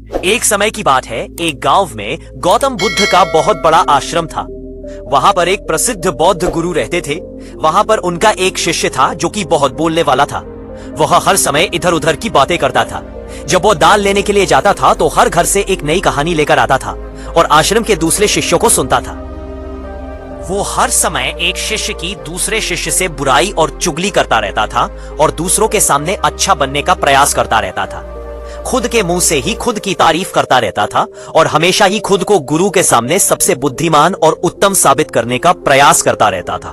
एक समय की बात है, एक गांव में गौतम बुद्ध का बहुत बड़ा आश्रम था। वहां पर एक प्रसिद्ध बौद्ध गुरु रहते थे। वहां पर उनका एक शिष्य था जो कि बहुत बोलने वाला था। वह हर समय इधर उधर की बातें करता था। जब वो दाल लेने के लिए जाता था तो हर घर से एक नई कहानी लेकर आता था और आश्रम के दूसरे शिष्यों को सुनता था। वो हर समय एक शिष्य की दूसरे शिष्य से बुराई और चुगली करता रहता था और दूसरों के सामने अच्छा बनने का प्रयास करता रहता था। खुद के मुंह से ही खुद की तारीफ करता रहता था और हमेशा ही खुद को गुरु के सामने सबसे बुद्धिमान और उत्तम साबित करने का प्रयास करता रहता था।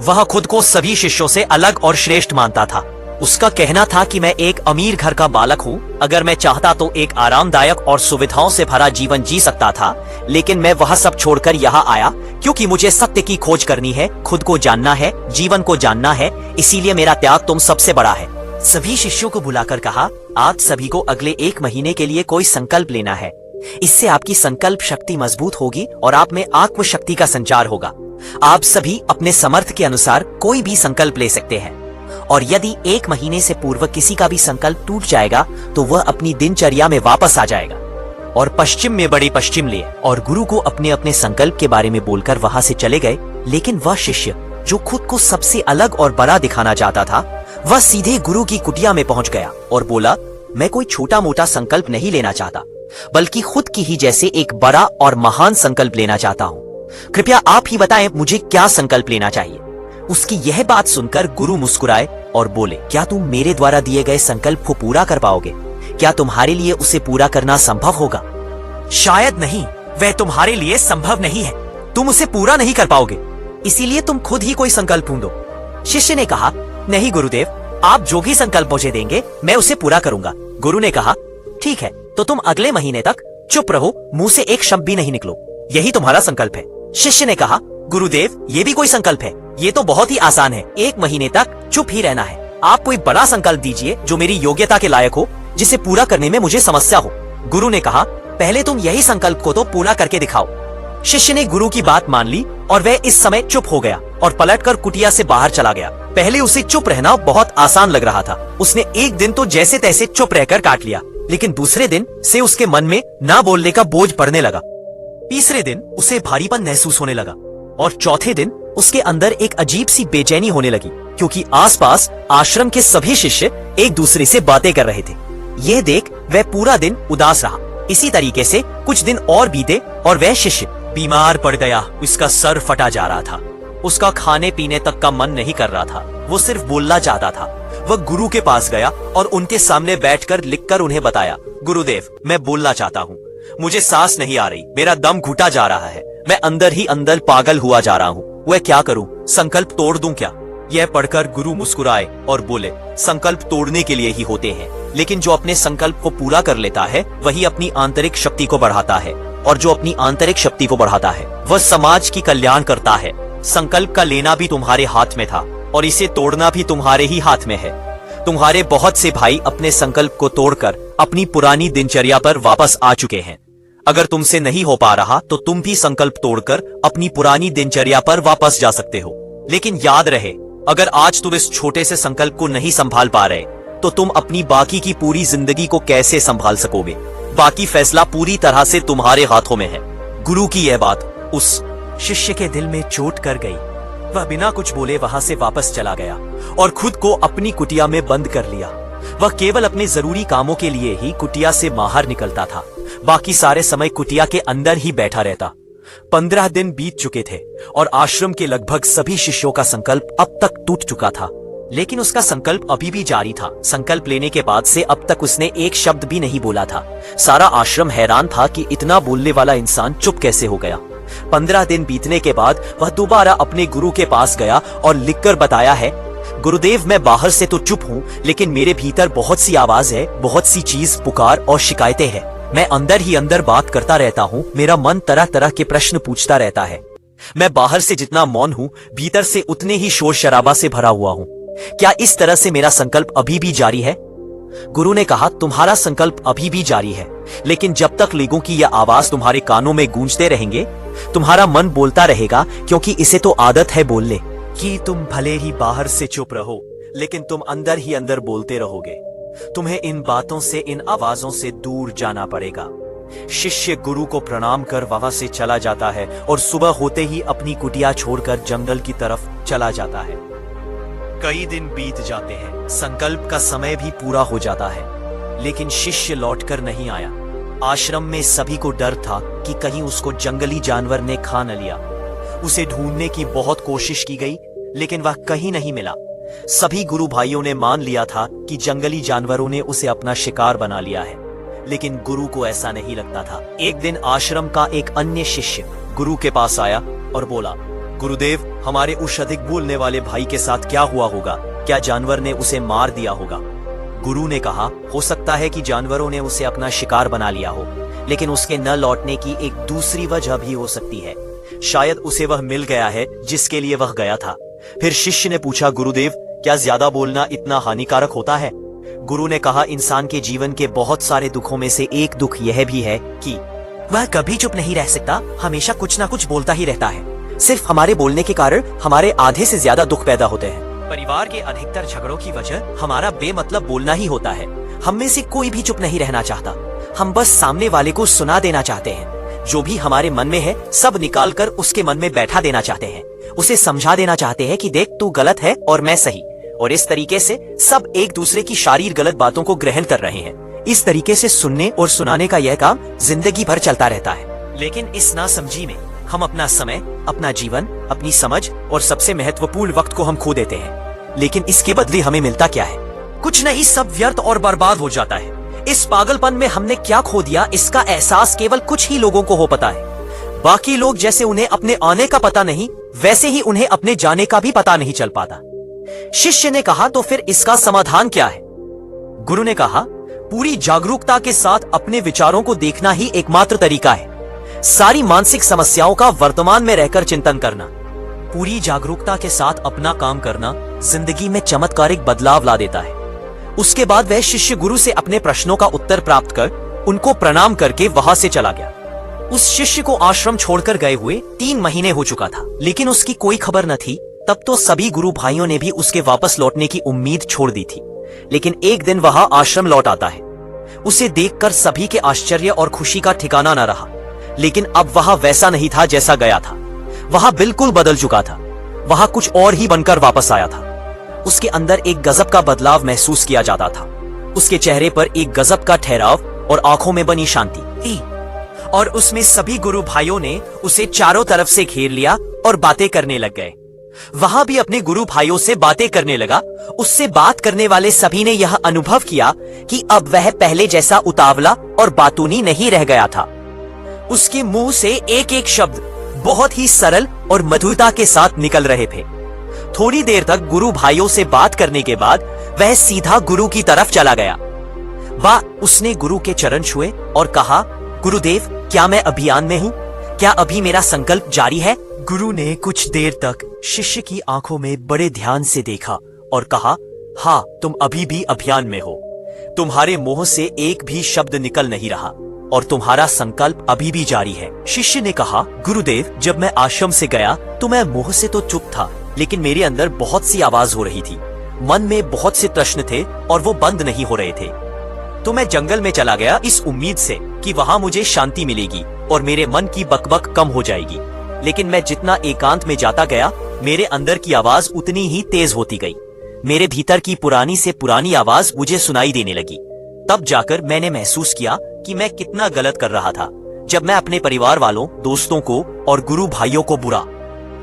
वह खुद को सभी शिष्यों से अलग और श्रेष्ठ मानता था। उसका कहना था कि मैं एक अमीर घर का बालक हूँ। अगर मैं चाहता तो एक आरामदायक और सुविधाओं से भरा जीवन जी सकता था, लेकिन मैं वह सब छोड़कर यहाँ आया क्योंकि मुझे सत्य की खोज करनी है, खुद को जानना है, जीवन को जानना है। इसीलिए मेरा त्याग तुम सबसे बड़ा है। सभी शिष्यों को बुलाकर कहा, आप सभी को अगले 1 महीने के लिए कोई संकल्प लेना है। इससे आपकी संकल्प शक्ति मजबूत होगी और आप में आत्म शक्ति का संचार होगा। आप सभी अपने समर्थ के अनुसार कोई भी संकल्प ले सकते हैं और यदि 1 महीने से पूर्व किसी का भी संकल्प टूट जाएगा तो वह अपनी दिनचर्या में वापस आ जाएगा और पश्चिम में बड़ी पश्चिम लिए। और गुरु को अपने अपने संकल्प के बारे में बोलकर वहां से चले गए। लेकिन वह शिष्य जो खुद को सबसे अलग और बड़ा दिखाना चाहता था, वह सीधे गुरु की कुटिया में पहुंच गया और बोला, मैं कोई छोटा मोटा संकल्प नहीं लेना चाहता, बल्कि खुद की ही जैसे एक बड़ा और महान संकल्प लेना चाहता हूँ। कृपया आप ही बताएं मुझे क्या संकल्प लेना चाहिए। उसकी यह बात सुनकर गुरु मुस्कुराए और बोले, क्या तुम मेरे द्वारा दिए गए संकल्प को पूरा कर पाओगे? क्या तुम्हारे लिए उसे पूरा करना संभव होगा? शायद नहीं, वह तुम्हारे लिए संभव नहीं है। तुम उसे पूरा नहीं कर पाओगे, इसीलिए तुम खुद ही कोई संकल्प ढूंढो। शिष्य ने कहा, नहीं गुरुदेव, आप जो भी संकल्प मुझे देंगे मैं उसे पूरा करूंगा। गुरु ने कहा, ठीक है, तो तुम अगले महीने तक चुप रहो, मुंह से एक शब्द भी नहीं निकलो, यही तुम्हारा संकल्प है। शिष्य ने कहा, गुरुदेव, ये भी कोई संकल्प है? ये तो बहुत ही आसान है, 1 महीने तक चुप ही रहना है। आप कोई बड़ा संकल्प दीजिए जो मेरी योग्यता के लायक हो, जिसे पूरा करने में मुझे समस्या हो। गुरु ने कहा, पहले तुम यही संकल्प को तो पूरा करके दिखाओ। शिष्य ने गुरु की बात मान ली और वह इस समय चुप हो गया और पलटकर कुटिया से बाहर चला गया। पहले उसे चुप रहना बहुत आसान लग रहा था। उसने एक दिन तो जैसे तैसे चुप रहकर काट लिया, लेकिन दूसरे दिन से उसके मन में ना बोलने का बोझ पड़ने लगा। तीसरे दिन उसे भारीपन महसूस होने लगा और चौथे दिन उसके अंदर एक अजीब सी बेचैनी होने लगी, क्योंकि आसपास आश्रम के सभी शिष्य एक दूसरे से बातें कर रहे थे। यह देख वह पूरा दिन उदास रहा। इसी तरीके से कुछ दिन और बीते और वह शिष्य बीमार पड़ गया। उसका सर फटा जा रहा था। उसका खाने पीने तक का मन नहीं कर रहा था। वो सिर्फ बोलना चाहता था। वह गुरु के पास गया और उनके सामने बैठकर लिखकर उन्हें बताया, गुरुदेव, मैं बोलना चाहता हूँ, मुझे सांस नहीं आ रही, मेरा दम घुटा जा रहा है, मैं अंदर ही अंदर पागल हुआ जा रहा हूँ, वह क्या करूँ? संकल्प तोड़ दूं क्या? यह पढ़कर गुरु मुस्कुराए और बोले, संकल्प तोड़ने के लिए ही होते हैं, लेकिन जो अपने संकल्प को पूरा कर लेता है वही अपनी आंतरिक शक्ति को बढ़ाता है, और जो अपनी आंतरिक शक्ति को बढ़ाता है वह समाज की कल्याण करता है। संकल्प का लेना भी तुम्हारे हाथ में था और इसे तोड़ना भी तुम्हारे ही हाथ में है। तुम्हारे बहुत से भाई अपने संकल्प को तोड़कर अपनी पुरानी दिनचर्या पर वापस आ चुके हैं। अगर तुमसे नहीं हो पा रहा तो तुम भी संकल्प तोड़कर अपनी पुरानी दिनचर्या पर वापस जा सकते हो। लेकिन याद रहे, अगर आज तुम इस छोटे से संकल्प को नहीं संभाल पा रहे तो तुम अपनी बाकी की पूरी जिंदगी को कैसे संभाल सकोगे? बाकी फैसला पूरी तरह से तुम्हारे हाथों में है। गुरु की यह बात उस शिष्य के दिल में चोट कर गई। वह बिना कुछ बोले वहां से वापस चला गया और खुद को अपनी कुटिया में बंद कर लिया। वह केवल अपने जरूरी कामों के लिए ही कुटिया से बाहर निकलता था, बाकी सारे समय कुटिया के अंदर ही बैठा रहता। 15 दिन बीत चुके थे और आश्रम के लगभग सभी शिष्यों का संकल्प अब तक टूट चुका था, लेकिन उसका संकल्प अभी भी जारी था। संकल्प लेने के बाद से अब तक उसने एक शब्द भी नहीं बोला था। सारा आश्रम हैरान था कि इतना बोलने वाला इंसान चुप कैसे हो गया। 15 दिन बीतने के बाद वह दोबारा अपने गुरु के पास गया और लिखकर बताया है, गुरुदेव, मैं बाहर से तो चुप हूँ, लेकिन मेरे भीतर बहुत सी आवाज है, बहुत सी चीज, पुकार और शिकायतें हैं। मैं अंदर ही अंदर बात करता रहता हूँ। मेरा मन तरह तरह के प्रश्न पूछता रहता है। मैं बाहर से जितना मौन हूँ, भीतर से उतने ही शोर शराबा से भरा हुआ हूँ। क्या इस तरह से मेरा संकल्प अभी भी जारी है? गुरु ने कहा, तुम्हारा संकल्प अभी भी जारी है, लेकिन जब तक लोगों की यह आवाज तुम्हारे कानों में गूंजते रहेंगे, तुम्हारा मन बोलता रहेगा, क्योंकि इसे तो आदत है बोलने की। तुम भले ही बाहर से चुप रहो, लेकिन तुम अंदर ही अंदर बोलते रहोगे। तुम्हें इन बातों से, इन आवाजों से दूर जाना पड़ेगा। शिष्य गुरु को प्रणाम कर वहां से चला जाता है और सुबह होते ही अपनी कुटिया छोड़कर जंगल की तरफ चला जाता है। कई दिन बीत जाते हैं, संकल्प का समय भी पूरा हो जाता है, लेकिन शिष्य लौटकर नहीं आया। आश्रम में सभी को डर था कि कहीं उसको जंगली जानवर ने खा न लिया। उसे ढूंढने की बहुत कोशिश की गई, लेकिन वह कहीं नहीं मिला। सभी गुरु भाइयों ने मान लिया था कि जंगली जानवरों ने उसे अपना शिकार बना लिया है, लेकिन गुरु को ऐसा नहीं लगता था। एक दिन आश्रम का एक अन्य शिष्य गुरु के पास आया और बोला, गुरुदेव, हमारे उस अधिक बोलने वाले भाई के साथ क्या हुआ होगा? क्या जानवर ने उसे मार दिया होगा? गुरु ने कहा, हो सकता है कि जानवरों ने उसे अपना शिकार बना लिया हो, लेकिन उसके न लौटने की एक दूसरी वजह भी हो सकती है। शायद उसे वह मिल गया है जिसके लिए वह गया था। फिर शिष्य ने पूछा, गुरुदेव, क्या ज्यादा बोलना इतना हानिकारक होता है? गुरु ने कहा, इंसान के जीवन के बहुत सारे दुखों में से एक दुख यह भी है कि वह कभी चुप नहीं रह सकता, हमेशा कुछ ना कुछ बोलता ही रहता है। सिर्फ हमारे बोलने के कारण हमारे आधे से ज्यादा दुख पैदा होते हैं। परिवार के अधिकतर झगड़ों की वजह हमारा बेमतलब बोलना ही होता है। हम में से कोई भी चुप नहीं रहना चाहता। हम बस सामने वाले को सुना देना चाहते हैं। जो भी हमारे मन में है सब निकाल कर उसके मन में बैठा देना चाहते हैं। उसे समझा देना चाहते हैं कि देख, तू गलत है और मैं सही। और इस तरीके से सब एक दूसरे की शारीर गलत बातों को ग्रहण कर रहे हैं। इस तरीके से सुनने और सुनाने का यह काम जिंदगी भर चलता रहता है। लेकिन इस नासमझी में हम अपना समय, अपना जीवन, अपनी समझ और सबसे महत्वपूर्ण वक्त को हम खो देते हैं। लेकिन इसके बदले हमें मिलता क्या है? कुछ नहीं, सब व्यर्थ और बर्बाद हो जाता है। इस पागलपन में हमने क्या खो दिया, इसका एहसास केवल कुछ ही लोगों को हो पता है। बाकी लोग जैसे उन्हें अपने आने का पता नहीं, वैसे ही उन्हें अपने जाने का भी पता नहीं चल पाता। शिष्य ने कहा, तो फिर इसका समाधान क्या है? गुरु ने कहा, पूरी जागरूकता के साथ अपने विचारों को देखना ही एकमात्र तरीका है। सारी मानसिक समस्याओं का वर्तमान में रहकर चिंतन करना, पूरी जागरूकता के साथ अपना काम करना जिंदगी में चमत्कारिक बदलाव ला देता है। उसके बाद वह शिष्य गुरु से अपने प्रश्नों का उत्तर प्राप्त कर उनको प्रणाम करके वहां से चला गया। उस शिष्य को आश्रम छोड़कर गए हुए 3 महीने हो चुका था, लेकिन उसकी कोई खबर न थी। तब तो सभी गुरु भाइयों ने भी उसके वापस लौटने की उम्मीद छोड़ दी थी। लेकिन एक दिन वह आश्रम लौट आता है। उसे देखकर सभी के आश्चर्य और खुशी का ठिकाना न रहा। लेकिन अब वह वैसा नहीं था जैसा गया था। वह बिल्कुल बदल चुका था। वह कुछ और ही बनकर वापस आया था। उसके अंदर एक गजब का बदलाव महसूस किया जाता था। उसके चेहरे पर एक गजब का ठहराव और आंखों में बनी शांति थी। और उसमें सभी गुरु भाइयों ने उसे चारों तरफ से घेर लिया और बातें करने लग गए। वहां भी अपने गुरु भाइयों से बातें करने लगा। उससे बात करने वाले सभी ने यह अनुभव किया कि अब वह पहले जैसा उतावला और बातूनी नहीं रह गया था। उसके मुंह से एक एक शब्द बहुत ही सरल और मधुरता के साथ निकल रहे थे। थोड़ी देर तक गुरु भाइयों से बात करने के बाद वह सीधा गुरु की तरफ चला गया। उसने गुरु के चरण छुए और कहा, गुरुदेव, क्या मैं अभियान में हूँ? क्या अभी मेरा संकल्प जारी है? गुरु ने कुछ देर तक शिष्य की आंखों में बड़े ध्यान से देखा और कहा, हाँ, तुम अभी भी अभियान में हो। तुम्हारे मुंह से एक भी शब्द निकल नहीं रहा और तुम्हारा संकल्प अभी भी जारी है। शिष्य ने कहा, गुरुदेव, जब मैं आश्रम से गया तो मैं मुंह से तो चुप था, लेकिन मेरे अंदर बहुत सी आवाज हो रही थी। मन में बहुत से प्रश्न थे और वो बंद नहीं हो रहे थे। तो मैं जंगल में चला गया इस उम्मीद से कि वहां मुझे शांति मिलेगी और मेरे मन की बकबक कम हो जाएगी। लेकिन मैं जितना एकांत में जाता गया, मेरे अंदर की आवाज उतनी ही तेज होती गई। मेरे भीतर की पुरानी से पुरानी आवाज मुझे सुनाई देने लगी। तब जाकर मैंने महसूस किया कि मैं कितना गलत कर रहा था जब मैं अपने परिवार वालों, दोस्तों को और गुरु भाइयों को बुरा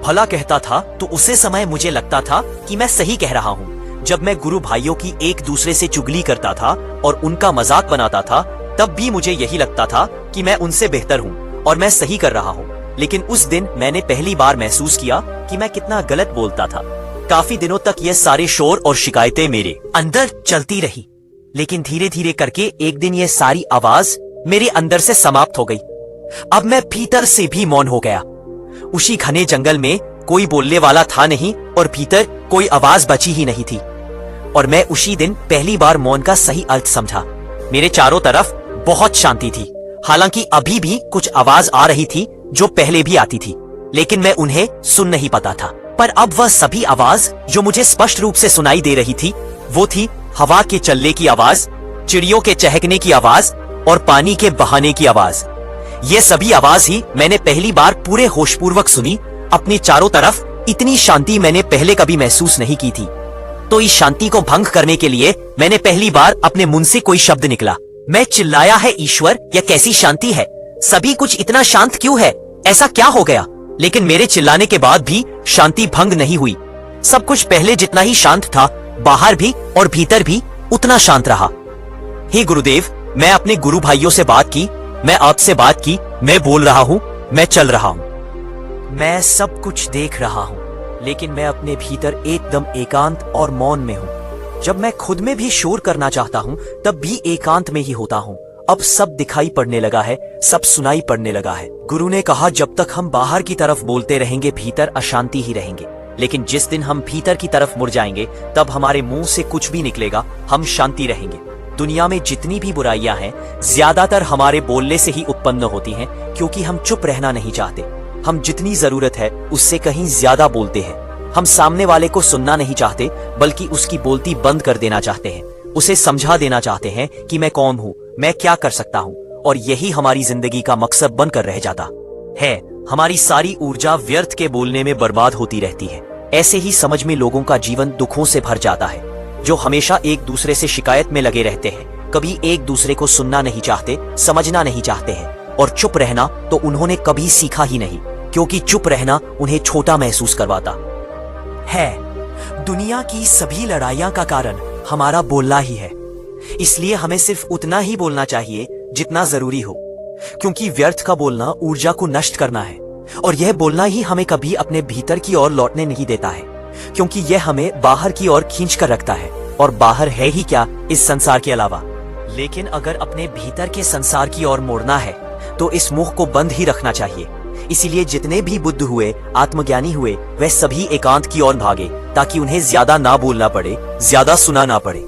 भला कहता था। तो उसी समय मुझे लगता था कि मैं सही कह रहा हूँ। जब मैं गुरु भाइयों की एक दूसरे से चुगली करता था और उनका मजाक बनाता था, तब भी मुझे यही लगता था कि मैं उनसे बेहतर हूँ और मैं सही कर रहा हूँ। लेकिन उस दिन मैंने पहली बार महसूस किया कि मैं कितना गलत बोलता था। काफी दिनों तक ये सारे शोर और शिकायतें मेरे अंदर चलती रही, लेकिन धीरे धीरे करके एक दिन ये सारी आवाज मेरे अंदर से समाप्त हो गई। अब मैं भीतर से भी मौन हो गया। उसी घने जंगल में कोई बोलने वाला था नहीं और भीतर कोई आवाज बची ही नहीं थी। और मैं उसी दिन पहली बार मौन का सही अर्थ समझा। मेरे चारों तरफ बहुत शांति थी। हालांकि अभी भी कुछ आवाज आ रही थी जो पहले भी आती थी, लेकिन मैं उन्हें सुन नहीं पाता था। पर अब वह सभी आवाज जो मुझे स्पष्ट रूप से सुनाई दे रही थी, वो थी हवा के चलने की आवाज, चिड़ियों के चहकने की आवाज और पानी के बहाने की आवाज। ये सभी आवाज ही मैंने पहली बार पूरे होशपूर्वक सुनी। अपने चारों तरफ इतनी शांति मैंने पहले कभी महसूस नहीं की थी। तो इस शांति को भंग करने के लिए मैंने पहली बार अपने मुंह से कोई शब्द निकला। मैं चिल्लाया, है ईश्वर, यह कैसी शांति है? सभी कुछ इतना शांत क्यों है? ऐसा क्या हो गया? लेकिन मेरे चिल्लाने के बाद भी शांति भंग नहीं हुई। सब कुछ पहले जितना ही शांत था, बाहर भी और भीतर भी उतना शांत रहा। हे गुरुदेव, मैं अपने गुरु भाइयों से बात की, मैं आपसे बात की, मैं बोल रहा हूं, मैं चल रहा हूं, मैं सब कुछ देख रहा हूं, लेकिन मैं अपने भीतर एकदम एकांत और मौन में हूं। जब मैं खुद में भी शोर करना चाहता हूं, तब भी एकांत में ही होता हूं। अब सब दिखाई पड़ने लगा है, सब सुनाई पड़ने लगा है। गुरु ने कहा, जब तक हम बाहर की तरफ बोलते रहेंगे, भीतर अशांति ही रहेंगे। लेकिन जिस दिन हम भीतर की तरफ मुड़ जाएंगे, तब हमारे मुंह से कुछ भी निकलेगा, हम शांति रहेंगे। दुनिया में जितनी भी बुराइयां हैं, ज्यादातर हमारे बोलने से ही उत्पन्न होती हैं, क्योंकि हम चुप रहना नहीं चाहते। हम जितनी जरूरत है उससे कहीं ज्यादा बोलते हैं। हम सामने वाले को सुनना नहीं चाहते, बल्कि उसकी बोलती बंद कर देना चाहते हैं। उसे समझा देना चाहते हैं कि मैं कौन हूं, मैं क्या कर सकता हूं, और यही हमारी जिंदगी का मकसद बनकर रह जाता है। हमारी सारी ऊर्जा व्यर्थ के बोलने में बर्बाद होती रहती है। ऐसे ही समझ में लोगों का जीवन दुखों से भर जाता है, जो हमेशा एक दूसरे से शिकायत में लगे रहते हैं, कभी एक दूसरे को सुनना नहीं चाहते, समझना नहीं चाहते हैं। और चुप रहना तो उन्होंने कभी सीखा ही नहीं, क्योंकि चुप रहना उन्हें छोटा महसूस करवाता है। दुनिया की सभी लड़ाइयां का कारण हमारा बोलना ही है। इसलिए हमें सिर्फ उतना ही बोलना चाहिए जितना जरूरी हो, क्योंकि व्यर्थ का बोलना ऊर्जा को नष्ट करना है। और यह बोलना ही हमें कभी अपने भीतर की ओर लौटने नहीं देता है, क्योंकि यह हमें बाहर की ओर खींच कर रखता है। और बाहर है ही क्या इस संसार के अलावा। लेकिन अगर अपने भीतर के संसार की ओर मोड़ना है, तो इस मुख को बंद ही रखना चाहिए। इसीलिए जितने भी बुद्ध हुए, आत्मज्ञानी हुए, वह सभी एकांत की ओर भागे, ताकि उन्हें ज्यादा ना बोलना पड़े, ज्यादा सुना ना पड़े।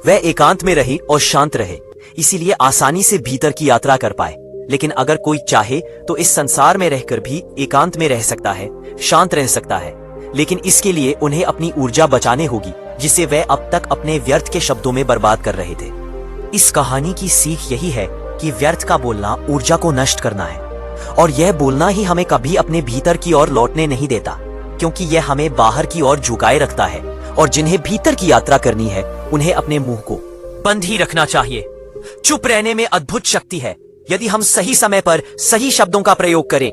वह एकांत में रहे और शांत रहे, इसीलिए आसानी से भीतर की यात्रा कर पाए। लेकिन अगर कोई चाहे तो इस संसार में रहकर भी एकांत में रह सकता है, शांत रह सकता है। लेकिन इसके लिए उन्हें अपनी ऊर्जा बचाने होगी, जिसे वह अब तक अपने व्यर्थ के शब्दों में बर्बाद कर रहे थे। इस कहानी की सीख यही है कि व्यर्थ का बोलना ऊर्जा को नष्ट करना है, और यह बोलना ही हमें कभी अपने भीतर की ओर लौटने नहीं देता, क्योंकि यह हमें बाहर की ओर झुकाए रखता है। और जिन्हें भीतर की यात्रा करनी है, उन्हें अपने मुंह को बंद ही रखना चाहिए। चुप रहने में अद्भुत शक्ति है। यदि हम सही समय पर सही शब्दों का प्रयोग करें,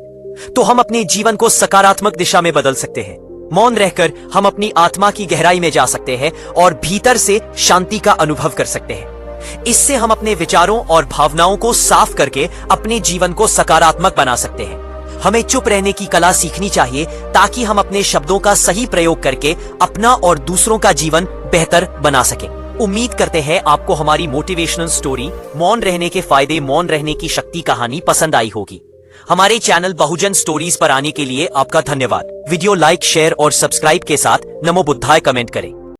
तो हम अपने जीवन को सकारात्मक दिशा में बदल सकते हैं। मौन रहकर हम अपनी आत्मा की गहराई में जा सकते हैं और भीतर से शांति का अनुभव कर सकते हैं। इससे हम अपने विचारों और भावनाओं को साफ करके अपने जीवन को सकारात्मक बना सकते हैं। हमें चुप रहने की कला सीखनी चाहिए, ताकि हम अपने शब्दों का सही प्रयोग करके अपना और दूसरों का जीवन बेहतर बना सकें। उम्मीद करते हैं आपको हमारी मोटिवेशनल स्टोरी मौन रहने के फायदे, मौन रहने की शक्ति कहानी पसंद आई होगी। हमारे चैनल बहुजन स्टोरीज पर आने के लिए आपका धन्यवाद। वीडियो लाइक, शेयर और सब्सक्राइब के साथ नमो बुद्धाय कमेंट करें।